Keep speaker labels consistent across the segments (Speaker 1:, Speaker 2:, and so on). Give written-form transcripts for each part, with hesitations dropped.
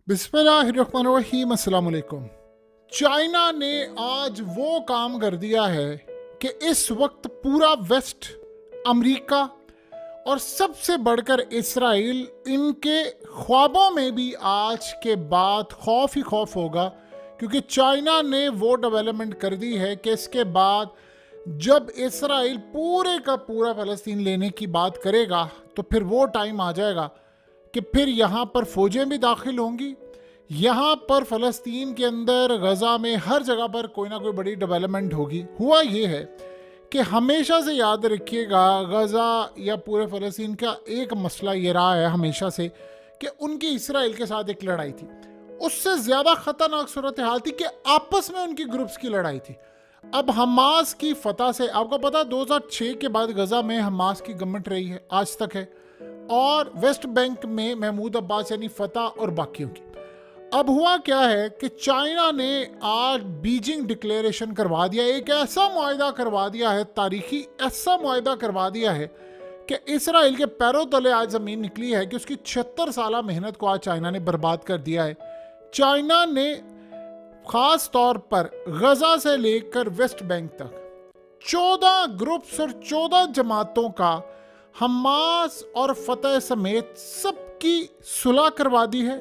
Speaker 1: बिस्मिल्लाहिर्रहमानिर्रहीम, अस्सलाम वालेकुम। चाइना ने आज वो काम कर दिया है कि इस वक्त पूरा वेस्ट, अमेरिका और सबसे बढ़कर इसराइल, इनके ख्वाबों में भी आज के बाद खौफ ही खौफ होगा, क्योंकि चाइना ने वो डेवलपमेंट कर दी है कि इसके बाद जब इसराइल पूरे का पूरा फ़लस्तीन लेने की बात करेगा तो फिर वो टाइम आ जाएगा कि फिर यहाँ पर फ़ौजें भी दाखिल होंगी। यहाँ पर फ़लस्तीन के अंदर, गज़ा में, हर जगह पर कोई ना कोई बड़ी डेवलपमेंट होगी। हुआ ये है कि हमेशा से याद रखिएगा, गज़ा या पूरे फ़लस्तीन का एक मसला ये रहा है हमेशा से कि उनकी इसराइल के साथ एक लड़ाई थी। उससे ज़्यादा ख़तरनाक सूरत हाल थी कि आपस में उनकी ग्रुप्स की लड़ाई थी। अब हमास की फतह से, आपको पता 2006 के बाद गज़ा में हमास की गवर्नमेंट रही है, आज तक है, और वेस्ट बैंक में महमूद अब्बास यानी फतह और बाकियों की। अब हुआ क्या है कि चाइना ने आज बीजिंग डिक्लेरेशन करवा दिया, एक ऐसा मुआहदा करवा दिया है, तारीखी ऐसा मुआहदा करवा दिया है कि इसराइल के पैरों तले आज ज़मीन निकली है कि उसकी 76 साल मेहनत को आज चाइना ने बर्बाद कर दिया है। चाइना ने ख़ास तौर पर गज़ा से लेकर वेस्ट बैंक तक 14 ग्रुप्स और 14 जमातों का, हमास और फतह समेत सबकी सुलह करवा दी है,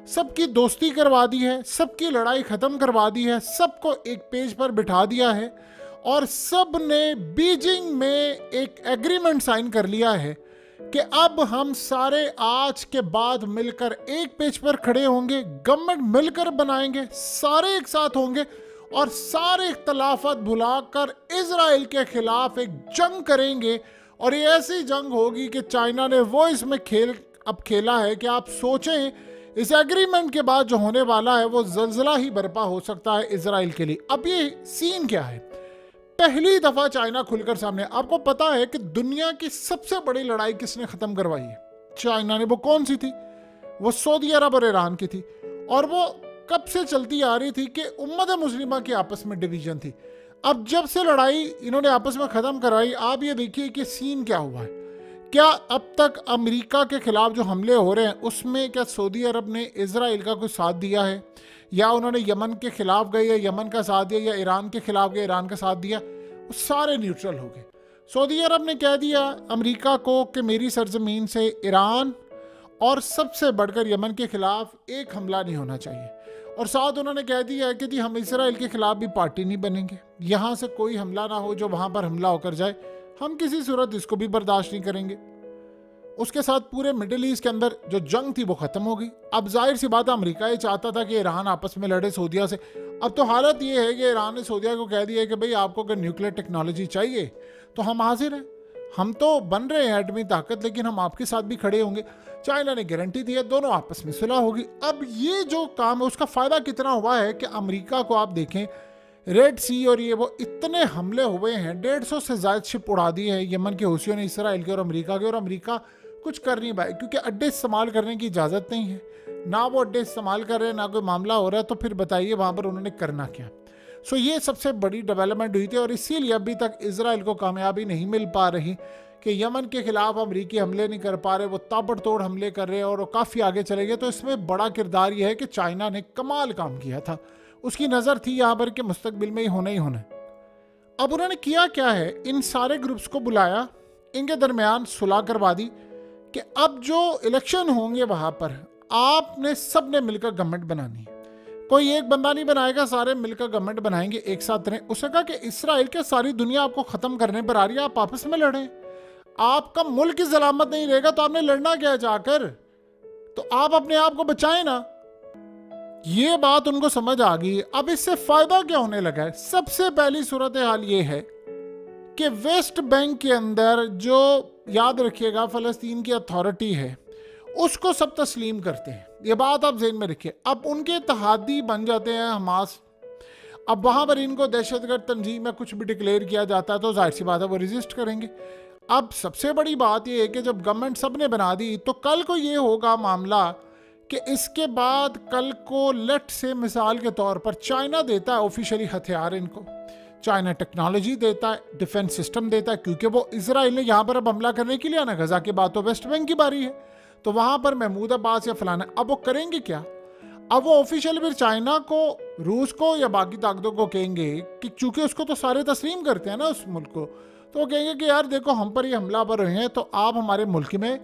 Speaker 1: सबकी दोस्ती करवा दी है, सबकी लड़ाई ख़त्म करवा दी है, सबको एक पेज पर बिठा दिया है और सब ने बीजिंग में एक एग्रीमेंट साइन कर लिया है कि अब हम सारे आज के बाद मिलकर एक पेज पर खड़े होंगे, गवर्नमेंट मिलकर बनाएंगे, सारे एक साथ होंगे और सारे इख्तलाफात भुलाकर इजराइल के खिलाफ एक जंग करेंगे। और ये ऐसी जंग होगी कि चाइना ने वो इसमें खेल अब खेला है कि आप सोचें, इस एग्रीमेंट के बाद जो होने वाला है वो जल्जला ही बर्पा हो सकता है इजराइल के लिए। अब ये सीन क्या है? पहली दफ़ा चाइना खुलकर सामने, आपको पता है कि दुनिया की सबसे बड़ी लड़ाई किसने ख़त्म करवाई है? चाइना ने। वो कौन सी थी? वो सऊदी अरब और ईरान की थी, और वो कब से चलती आ रही थी कि उम्मत मुस्लिमा की आपस में डिवीजन थी। अब जब से लड़ाई इन्होंने आपस में ख़त्म करवाई, आप ये देखिए कि सीन क्या हुआ है। क्या अब तक अमेरिका के खिलाफ जो हमले हो रहे हैं उसमें क्या सऊदी अरब ने इजराइल का कोई साथ दिया है, या उन्होंने यमन के खिलाफ गए या यमन का साथ दिया, या ईरान के खिलाफ गए ईरान का साथ दिया? वो सारे न्यूट्रल हो गए। सऊदी अरब ने कह दिया अमेरिका को कि मेरी सरजमीन से ईरान और सबसे बढ़कर यमन के खिलाफ एक हमला नहीं होना चाहिए, और साथ उन्होंने कह दिया कि जी हम इसराइल के खिलाफ भी पार्टी नहीं बनेंगे, यहाँ से कोई हमला ना हो जो वहाँ पर हमला होकर जाए, हम किसी सूरत इसको भी बर्दाश्त नहीं करेंगे। उसके साथ पूरे मिडिल ईस्ट के अंदर जो जंग थी वो ख़त्म हो गई। अब जाहिर सी बात है, अमेरिका ये चाहता था कि ईरान आपस में लड़े सऊदिया से। अब तो हालत ये है कि ईरान ने सऊदिया को कह दिया कि भाई आपको अगर न्यूक्लियर टेक्नोलॉजी चाहिए तो हम हाजिर हैं, हम तो बन रहे हैं एटमी ताकत, लेकिन हम आपके साथ भी खड़े होंगे। चाइना ने गारंटी दी है, दोनों आपस में सुलह होगी। अब ये जो काम है उसका फ़ायदा कितना हुआ है कि अमेरिका को आप देखें, रेड सी और ये वो इतने हमले हुए हैं, 150 से ज़्यादा शिप उड़ा दी है यमन के हूसियों ने, इसराइल के और अमेरिका के, और अमेरिका कुछ कर नहीं पाए क्योंकि अड्डे इस्तेमाल करने की इजाज़त नहीं है ना। वो अड्डे इस्तेमाल कर रहे हैं, ना कोई मामला हो रहा है, तो फिर बताइए वहाँ पर उन्होंने करना क्या। सो ये सबसे बड़ी डेवलपमेंट हुई थी, और इसीलिए अभी तक इजराइल को कामयाबी नहीं मिल पा रही कि यमन के खिलाफ अमरीकी हमले नहीं कर पा रहे, वो ताबड़तोड़ हमले कर रहे हैं और वो काफ़ी आगे चले गए। तो इसमें बड़ा किरदार ये है कि चाइना ने कमाल काम किया था, उसकी नज़र थी यहाँ पर कि मुस्तकबिल में ही होना ही होना। अब उन्होंने किया क्या है, इन सारे ग्रुप्स को बुलाया, इनके दरमियान सुलह करवा दी कि अब जो इलेक्शन होंगे वहाँ पर आपने सब ने मिलकर गवर्नमेंट बनानी है, कोई एक बंदा नहीं बनाएगा, सारे मिलकर गवर्नमेंट बनाएंगे, एक साथ रहें। उसने कहा कि इसराइल के सारी दुनिया आपको ख़त्म करने पर आ रही है, आप आपस में लड़ें, आपका मुल्क की सलामत नहीं रहेगा तो आपने लड़ना क्या है जाकर, तो आप अपने आप को बचाएं ना। ये बात उनको समझ आ गई। अब इससे फ़ायदा क्या होने लगा है? सबसे पहली सूरत हाल ये है कि वेस्ट बैंक के अंदर जो, याद रखिएगा, फ़लस्तीन की अथॉरिटी है उसको सब तस्लीम करते हैं, ये बात आप ज़हन में रखिए। अब उनके इत्तेहादी बन जाते हैं हमास। अब वहाँ पर इनको दहशतगर्द तंजीम में कुछ भी डिक्लेयर किया जाता है तो जाहिर सी बात है वो रजिस्ट करेंगे। अब सबसे बड़ी बात ये है कि जब गवर्नमेंट सब ने बना दी तो कल को ये होगा मामला कि इसके बाद कल को लेट से मिसाल के तौर पर चाइना देता है ऑफिशियली हथियार इनको, चाइना टेक्नोलॉजी देता है, डिफेंस सिस्टम देता है, क्योंकि वो इजराइल ने यहाँ पर अब हमला करने के लिए आना, गजा के बाद तो वेस्ट बैंक की बारी है, तो वहाँ पर महमूद अब्बास या फलाना। अब वो करेंगे क्या? अब वो ऑफिशियल फिर चाइना को, रूस को या बाकी ताकतों को कहेंगे कि चूंकि उसको तो सारे तस्लीम करते हैं ना उस मुल्क को, तो वो कहेंगे कि यार देखो हम पर ये हमला कर रहे हैं, तो आप हमारे मुल्क में,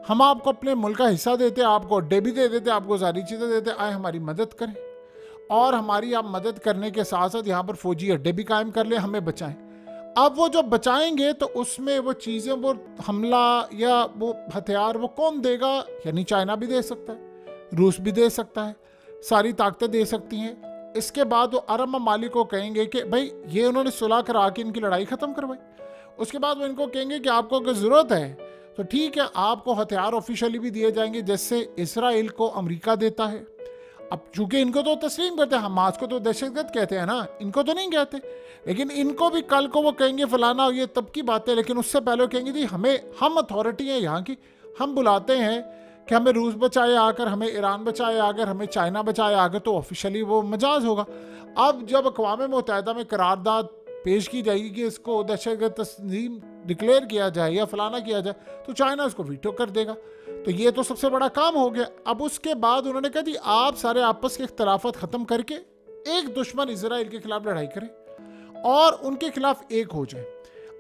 Speaker 1: हम आपको अपने मुल्क का हिस्सा देते, आपको अड्डे भी दे देते, आपको सारी चीज़ें देते, आए हमारी मदद करें और हमारी आप मदद करने के साथ साथ यहाँ पर फौजी अड्डे भी कायम कर ले, हमें बचाएं। अब वो जो बचाएंगे तो उसमें वो चीज़ें, वो हमला या वो हथियार वो कौन देगा? यानी चाइना भी दे सकता है, रूस भी दे सकता है, सारी ताकतें दे सकती हैं। इसके बाद वो अरब ममालिक को कहेंगे कि भाई ये उन्होंने सुलह करा के इनकी लड़ाई ख़त्म करवाई। उसके बाद वो इनको कहेंगे कि आपको अगर ज़रूरत है तो ठीक है, आपको हथियार ऑफिशियली भी दिए जाएंगे, जैसे इसराइल को अमेरिका देता है। अब चूंकि इनको तो तस्लीम करते हैं, हमास को तो दहशतगर्द कहते हैं ना, इनको तो नहीं कहते, लेकिन इनको भी कल को वो कहेंगे फलाना, ये तब की बात है, लेकिन उससे पहले वो कहेंगे जी हमें, हम अथॉरिटी हैं यहाँ की, हम बुलाते हैं कि हमें रूस बचाए आकर, हमें ईरान बचाए आकर, हमें चाइना बचाए आकर, तो ऑफिशियली वो मजाज होगा। अब जब अक़वाम मुत्तहिदा में करारदाद पेश की जाएगी कि इसको दहशतगर्द तस्लीम डिक्लेयर किया जाए या फलाना किया जाए, तो चाइना उसको वीटो कर देगा। तो ये तो सबसे बड़ा काम हो गया। अब उसके बाद उन्होंने कहा जी आप सारे आपस के इख्तलाफात ख़त्म करके एक दुश्मन इजराइल के खिलाफ लड़ाई करें और उनके खिलाफ एक हो जाए।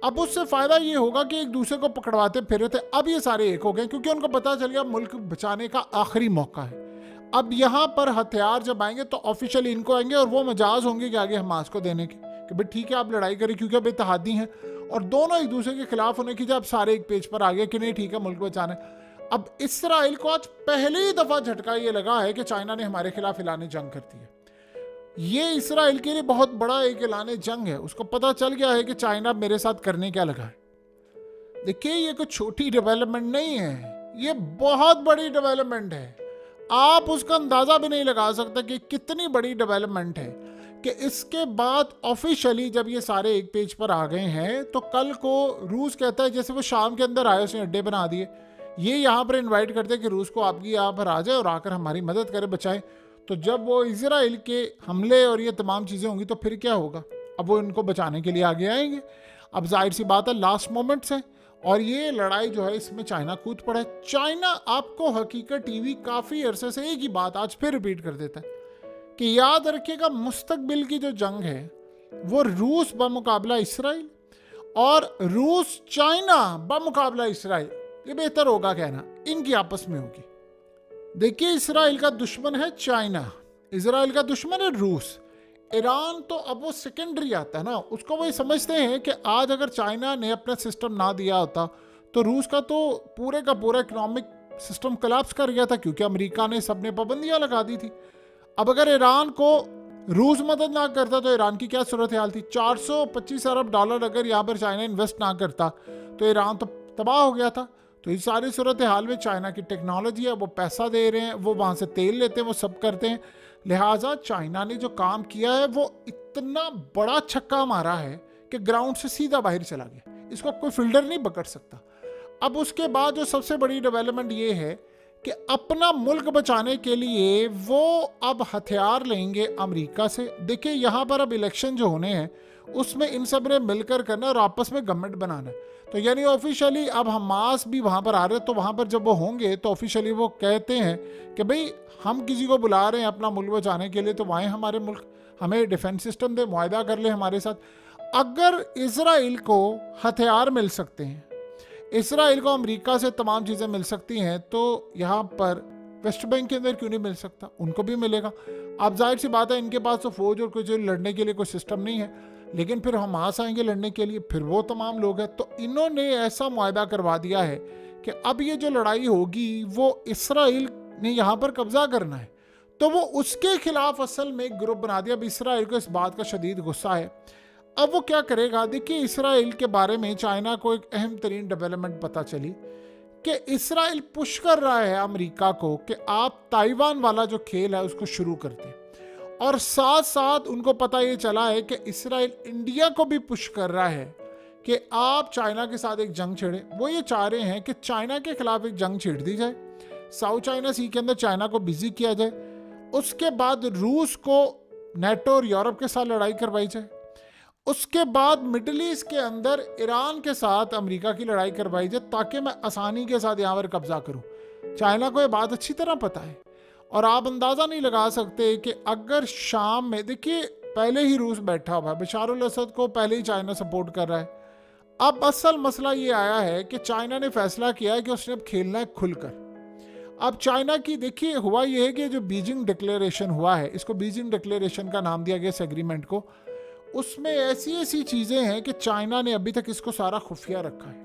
Speaker 1: अब उससे फ़ायदा ये होगा कि एक दूसरे को पकड़वाते फिर थे, अब ये सारे एक हो गए क्योंकि उनको पता चल गया मुल्क बचाने का आखिरी मौका है। अब यहाँ पर हथियार जब आएंगे तो ऑफिशियली इनको आएंगे और वो मजाज होंगे कि आगे हमास को देने के कि भाई ठीक है आप लड़ाई करें, क्योंकि अब इत्तेहादी हैं और दोनों एक दूसरे के खिलाफ होने की जब सारे एक पेज पर आ गए कि नहीं ठीक है मुल्क बचाने। अब इसराइल को आज पहली दफ़ा झटका ये लगा है कि चाइना ने हमारे खिलाफ ऐलान जंग कर दी है। ये इसराइल के लिए बहुत बड़ा एक ऐलान जंग है। उसको पता चल गया है कि चाइना मेरे साथ करने क्या लगा है। देखिए ये कोई छोटी डेवलपमेंट नहीं है, ये बहुत बड़ी डेवलपमेंट है। आप उसका अंदाज़ा भी नहीं लगा सकते कि कितनी बड़ी डेवलपमेंट है कि इसके बाद ऑफिशियली जब ये सारे एक पेज पर आ गए हैं तो कल को रूस कहता है, जैसे वो शाम के अंदर आए उसने अड्डे बना दिए, ये यहाँ पर इनवाइट करते हैं कि रूस को आपकी यहाँ पर आ जाए और आकर हमारी मदद करे, बचाए। तो जब वो इजराइल के हमले और ये तमाम चीज़ें होंगी तो फिर क्या होगा? अब वो इनको बचाने के लिए आगे आएंगे। अब जाहिर सी बात है लास्ट मोमेंट्स है और ये लड़ाई जो है इसमें चाइना कूद पड़ा है। चाइना आपको हकीकत टीवी काफ़ी अरसे से एक ही बात आज फिर रिपीट कर देता है कि याद रखिएगा मुस्तकबिल की जो जंग है वो रूस बमुकाबला इसराइल और रूस चाइना बमुकाबला इसराइल, ये बेहतर होगा कहना, इनकी आपस में होगी। देखिए इसराइल का दुश्मन है चाइना, इसराइल का दुश्मन है रूस। ईरान तो अब वो सेकेंडरी आता है ना, उसको वो समझते हैं कि आज अगर चाइना ने अपना सिस्टम ना दिया होता तो रूस का तो पूरे का पूरा इकोनॉमिक सिस्टम कोलैप्स कर गया था, क्योंकि अमेरिका ने सबने पाबंदियां लगा दी थी। अब अगर ईरान को रूस मदद ना करता तो ईरान की क्या सूरत हाल थी? 425 अरब डॉलर अगर यहाँ पर चाइना इन्वेस्ट ना करता तो ईरान तो तबाह हो गया था। तो इस सारी सूरत हाल में चाइना की टेक्नोलॉजी है, वो पैसा दे रहे हैं, वो वहाँ से तेल लेते हैं, वो सब करते हैं। लिहाजा चाइना ने जो काम किया है वो इतना बड़ा छक्का मारा है कि ग्राउंड से सीधा बाहर चला गया, इसको कोई फील्डर नहीं पकड़ सकता। अब उसके बाद जो सबसे बड़ी डेवलपमेंट ये है कि अपना मुल्क बचाने के लिए वो अब हथियार लेंगे अमेरिका से। देखिए यहाँ पर अब इलेक्शन जो होने हैं उसमें इन सब ने मिलकर करना और आपस में गवर्नमेंट बनाना है। तो यानी ऑफिशियली अब हमास भी वहाँ पर आ रहे हैं, तो वहाँ पर जब वो होंगे तो ऑफिशियली वो कहते हैं कि भाई हम किसी को बुला रहे हैं अपना मुल्क बचाने के लिए, तो वहाँ हमारे मुल्क हमें डिफेंस सिस्टम दे, मुआहदा कर ले हमारे साथ। अगर इसराइल को हथियार मिल सकते हैं, इसराइल को अमेरिका से तमाम चीज़ें मिल सकती हैं, तो यहाँ पर वेस्ट बैंक के अंदर क्यों नहीं मिल सकता? उनको भी मिलेगा। अब जाहिर सी बात है इनके पास तो फौज और कुछ लड़ने के लिए कोई सिस्टम नहीं है, लेकिन फिर हमास आएंगे लड़ने के लिए, फिर वो तमाम लोग हैं। तो इन्होंने ऐसा मुआहदा करवा दिया है कि अब ये जो लड़ाई होगी वो इसराइल ने यहाँ पर कब्जा करना है, तो वो उसके खिलाफ असल में एक ग्रुप बना दिया। अब इसराइल को इस बात का शदीद गुस्सा है। अब वो क्या करेगा? देखिए इसराइल के बारे में चाइना को एक अहम तरीन डेवलपमेंट पता चली कि इसराइल पुश कर रहा है अमेरिका को कि आप ताइवान वाला जो खेल है उसको शुरू कर दें, और साथ साथ उनको पता ये चला है कि इसराइल इंडिया को भी पुश कर रहा है कि आप चाइना के साथ एक जंग छेड़े। वो ये चाह रहे हैं कि चाइना के खिलाफ एक जंग छेड़ दी जाए, साउथ चाइना सी के अंदर चाइना को बिजी किया जाए, उसके बाद रूस को नेटो और यूरोप के साथ लड़ाई करवाई जाए, उसके बाद मिडल ईस्ट के अंदर ईरान के साथ अमेरिका की लड़ाई करवाई जाए, ताकि मैं आसानी के साथ यहाँ पर कब्जा करूँ। चाइना को ये बात अच्छी तरह पता है और आप अंदाज़ा नहीं लगा सकते कि अगर शाम में, देखिए पहले ही रूस बैठा हुआ है, बशार अल असद को पहले ही चाइना सपोर्ट कर रहा है। अब असल मसला ये आया है कि चाइना ने फैसला किया है कि उसने अब खेलना है खुलकर। अब चाइना की देखिए हुआ ये है कि जो बीजिंग डिक्लेरेशन हुआ है, इसको बीजिंग डिक्लेरेशन का नाम दिया गया इस एग्रीमेंट को, उसमें ऐसी ऐसी चीज़ें हैं कि चाइना ने अभी तक इसको सारा खुफिया रखा है।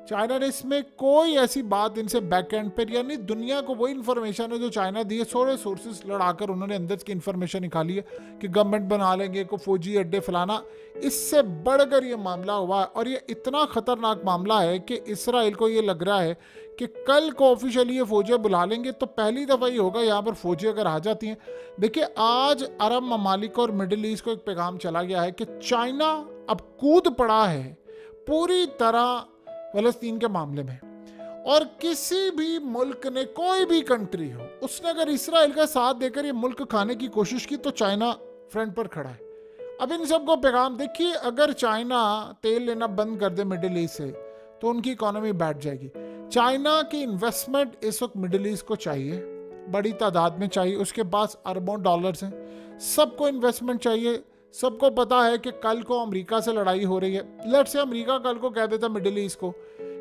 Speaker 1: चाइना ने इसमें कोई ऐसी बात इनसे बैक एंड पर, यानी दुनिया को वही इन्फॉर्मेशन है जो चाइना दी है, सारे सोर्सेस लड़ाकर उन्होंने अंदर की इन्फॉर्मेशन निकाली है कि गवर्नमेंट बना लेंगे, को फौजी अड्डे फलाना। इससे बढ़कर ये मामला हुआ है और ये इतना ख़तरनाक मामला है कि इसराइल को ये लग रहा है कि कल को ऑफिशियली ये फौजियाँ बुला लेंगे तो पहली दफ़ा ही होगा यहाँ पर फौजी अगर आ जाती हैं। देखिए आज अरब ममालिक और मिडिल ईस्ट को एक पैगाम चला गया है कि चाइना अब कूद पड़ा है पूरी तरह फ़लस्तीन के मामले में, और किसी भी मुल्क ने, कोई भी कंट्री हो, उसने अगर इसराइल का साथ देकर ये मुल्क खाने की कोशिश की तो चाइना फ्रंट पर खड़ा है। अब इन सबको पैगाम देखिए, अगर चाइना तेल लेना बंद कर दे मिडिल ईस्ट से तो उनकी इकोनॉमी बैठ जाएगी। चाइना की इन्वेस्टमेंट इस वक्त मिडिल ईस्ट को चाहिए, बड़ी तादाद में चाहिए, उसके पास अरबों डॉलर्स हैं, सबको इन्वेस्टमेंट चाहिए। सबको पता है कि कल को अमेरिका से लड़ाई हो रही है। लेट से अमेरिका कल को कह देता मिडिल ईस्ट को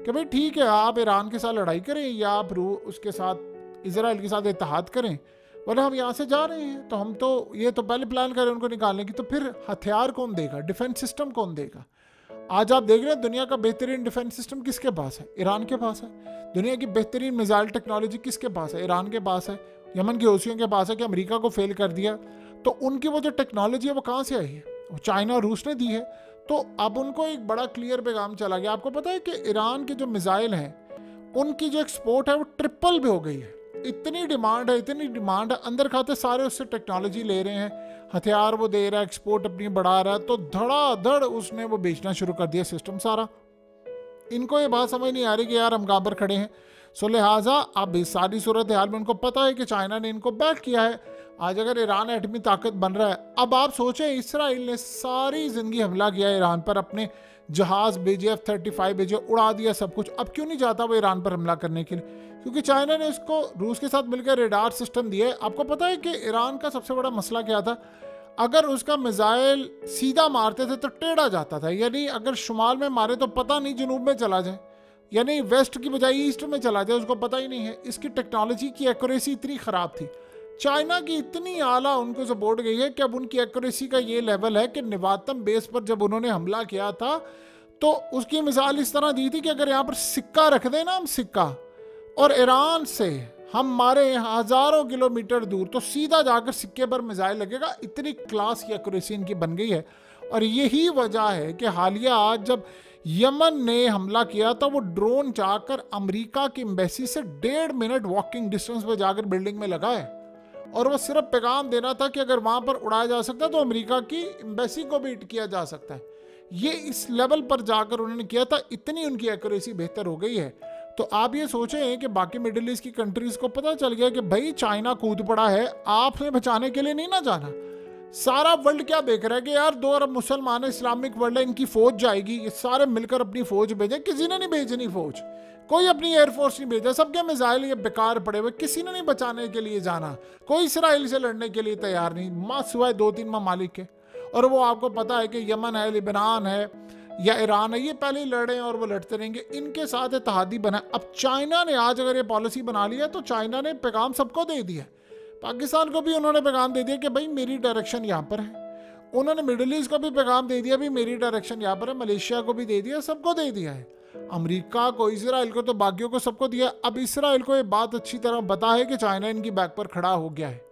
Speaker 1: कि भाई ठीक है आप ईरान के साथ लड़ाई करें या आप उसके साथ इजराइल के साथ इत्तेहाद करें, बोले हम यहाँ से जा रहे हैं तो हम तो ये तो पहले प्लान करें उनको निकालने की, तो फिर हथियार कौन देगा, डिफेंस सिस्टम कौन देगा? आज आप देख रहे हैं दुनिया का बेहतरीन डिफेंस सिस्टम किसके पास है? ईरान के पास है। दुनिया की बेहतरीन मिसाइल टेक्नोलॉजी किसके पास है? ईरान के पास है। यमन के हौसियों के पास है कि अमेरिका को फेल कर दिया तो उनकी वो जो टेक्नोलॉजी है वो कहाँ से आई है? वो चाइना और रूस ने दी है। तो अब उनको एक बड़ा क्लियर पैगाम चला गया। आपको पता है कि ईरान के जो मिसाइल हैं उनकी जो एक्सपोर्ट है वो ट्रिपल भी हो गई है। इतनी डिमांड है, इतनी डिमांड है, अंदर खाते सारे उससे टेक्नोलॉजी ले रहे हैं, हथियार वो दे रहा है, एक्सपोर्ट अपनी बढ़ा रहा है, तो धड़ाधड़ उसने वो बेचना शुरू कर दिया सिस्टम सारा। इनको ये बात समझ नहीं आ रही कि यार हम कहाँ पर खड़े हैं। सो लिहाजा अब इस सारी सूरत हाल में उनको पता है कि चाइना ने इनको बैक किया है। आज अगर ईरान एटमी ताकत बन रहा है, अब आप सोचें इसराइल ने सारी जिंदगी हमला किया ईरान पर, अपने जहाज भेजे, F-35 भेजे, उड़ा दिया सब कुछ। अब क्यों नहीं जाता वो ईरान पर हमला करने के लिए? क्योंकि चाइना ने इसको रूस के साथ मिलकर रेडार सिस्टम दिया है। आपको पता है कि ईरान का सबसे बड़ा मसला क्या था? अगर उसका मिसाइल सीधा मारते थे तो टेढ़ा जाता था, यानी अगर शुमाल में मारे तो पता नहीं जनूब में चला जाए, यानी वेस्ट की बजाय ईस्ट में चला जाए, उसको पता ही नहीं है। इसकी टेक्नोलॉजी की एक्यूरेसी इतनी ख़राब थी, चाइना की इतनी आला उनको सपोर्ट गई है कि अब उनकी एक्यूरेसी का ये लेवल है कि निवातम बेस पर जब उन्होंने हमला किया था तो उसकी मिसाल इस तरह दी थी कि अगर यहाँ पर सिक्का रख दें ना, हम सिक्का, और ईरान से हम मारे हज़ारों किलोमीटर दूर तो सीधा जाकर सिक्के पर मिसाइल लगेगा। इतनी क्लास की एक्यूरेसी इनकी बन गई है। और यही वजह है कि हालिया आज जब यमन ने हमला किया तो वो ड्रोन जाकर अमेरिका की एम्बेसी से 1.5 मिनट वॉकिंग डिस्टेंस पर जाकर बिल्डिंग में लगा है, और वो सिर्फ पैगाम देना था कि अगर वहाँ पर उड़ाया जा सकता है तो अमेरिका की एम्बेसी को भी हिट किया जा सकता है। ये इस लेवल पर जाकर उन्होंने किया था, इतनी उनकी एक्यूरेसी बेहतर हो गई है। तो आप ये सोचें कि बाकी मिडिल ईस्ट की कंट्रीज़ को पता चल गया कि भाई चाइना कूद पड़ा है, आपने बचाने के लिए नहीं ना जाना। सारा वर्ल्ड क्या देख रहा है कि यार 2 अरब मुसलमान है, इस्लामिक वर्ल्ड है, इनकी फ़ौज जाएगी, ये सारे मिलकर अपनी फ़ौज भेजे। किसी ने नहीं भेजनी फ़ौज, कोई अपनी एयरफोर्स नहीं भेजा, सबके मिसाइल ये बेकार पड़े हुए, किसी ने नहीं बचाने के लिए जाना। कोई इसराइल से लड़ने के लिए तैयार नहीं, माँ सिवाय 2-3 ममालिक के। और वो आपको पता है कि यमन है, लिबनान है या ईरान है, ये पहले ही लड़े हैं और वो लड़ते रहेंगे, इनके साथ इत्तेहादी बना। अब चाइना ने आज अगर ये पॉलिसी बना लिया तो चाइना ने पैगाम सबको दे दिया। पाकिस्तान को भी उन्होंने पैगाम दे दिया कि भाई मेरी डायरेक्शन यहाँ पर है। उन्होंने मिडिल ईस्ट को भी पैगाम दे दिया, भी मेरी डायरेक्शन यहाँ पर है। मलेशिया को भी दे दिया, सबको दे दिया है। अमेरिका को, इसराइल को, तो बाकियों को सबको दिया। अब इसराइल को ये बात अच्छी तरह पता है कि चाइना इनकी बैक पर खड़ा हो गया है।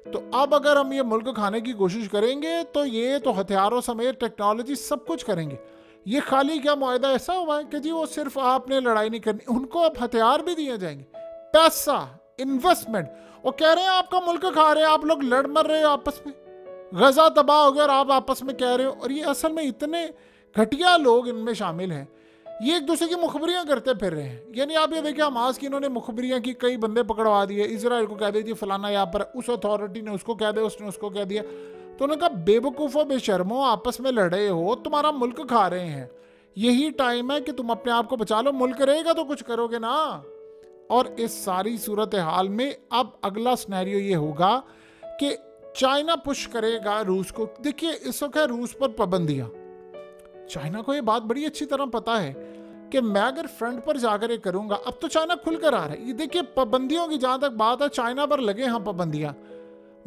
Speaker 1: तो अब अगर हम ये मुल्क खाने की कोशिश करेंगे तो ये तो हथियारों समेत टेक्नोलॉजी सब कुछ करेंगे। ये खाली क्या मुआहदा ऐसा हुआ है कि जी वो सिर्फ आपने लड़ाई नहीं करनी, उनको अब हथियार भी दिए जाएंगे, पैसा, इन्वेस्टमेंट। वो कह रहे हैं आपका मुल्क खा रहे हैं, आप लोग लड़ मर रहे हो आपस में, गजा तबाह हो गया और आप आपस में कह रहे हो। और ये असल में इतने घटिया लोग इनमें शामिल हैं, ये एक दूसरे की मुखबरियां करते फिर रहे हैं। यानी आप ये देखिए हमास की इन्होंने मुखबरियां की, कई बंदे पकड़वा दिए, इसराइल को कह दीजिए फलाना यहाँ पर, उस अथॉरिटी ने उसको कह दिया, उसने उसको कह दिया। तो उन्होंने कहा बेवकूफ़ो बेशर्मो, आपस में लड़े हो, तुम्हारा मुल्क खा रहे हैं, यही टाइम है कि तुम अपने आप को बचा लो। मुल्क रहेगा तो कुछ करोगे ना। और इस सारी सूरत हाल में अब अगला सिनेरियो ये होगा कि चाइना पुश करेगा रूस को। देखिए इस वक्त है रूस पर पाबंदियां। चाइना को ये बात बड़ी अच्छी तरह पता है कि मैं अगर फ्रंट पर जाकर ये करूंगा, अब तो चाइना खुलकर आ रहा है। ये देखिए पाबंदियों की जहां तक बात है, चाइना पर लगे हाँ पाबंदियां,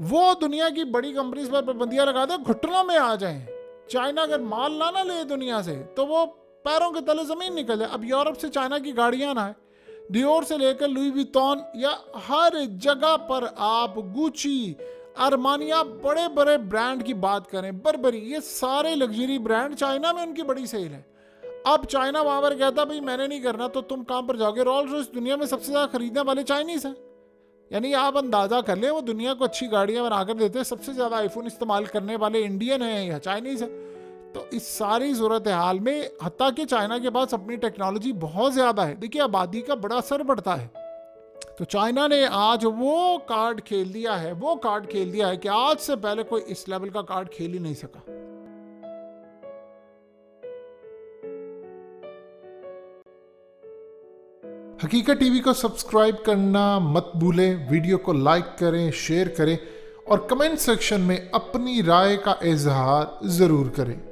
Speaker 1: वो दुनिया की बड़ी कंपनीज पर पाबंदियां लगा दे, घुटनों में आ जाएं। चाइना अगर माल ना ले दुनिया से तो वो पैरों के तले जमीन निकल जाए। अब यूरोप से चाइना की गाड़ियां ना है, डियोर से लेकर लुई विटॉन या हर जगह पर आप गुची, अरमानिया, बड़े बड़े ब्रांड की बात करें, बर्बरी, ये सारे लग्जरी ब्रांड चाइना में उनकी बड़ी सेल है। अब चाइना वहां पर कहता भाई मैंने नहीं करना तो तुम कहां पर जाओगे? रोल्स रॉयस दुनिया में सबसे ज्यादा खरीदने वाले चाइनीज हैं। यानी आप अंदाजा कर लें वो दुनिया को अच्छी गाड़ियां बनाकर देते हैं, सबसे ज्यादा आईफोन इस्तेमाल करने वाले इंडियन हैं या चाइनीज है। तो इस सारी सूरत हाल में हत्ता कि चाइना के पास अपनी टेक्नोलॉजी बहुत ज्यादा है, देखिए आबादी का बड़ा असर पड़ता है। तो चाइना ने आज वो कार्ड खेल दिया है, वो कार्ड खेल दिया है कि आज से पहले कोई इस लेवल का कार्ड खेल ही नहीं सका। हकीकत टीवी को सब्सक्राइब करना मत भूलें, वीडियो को लाइक करें, शेयर करें और कमेंट सेक्शन में अपनी राय का इजहार जरूर करें।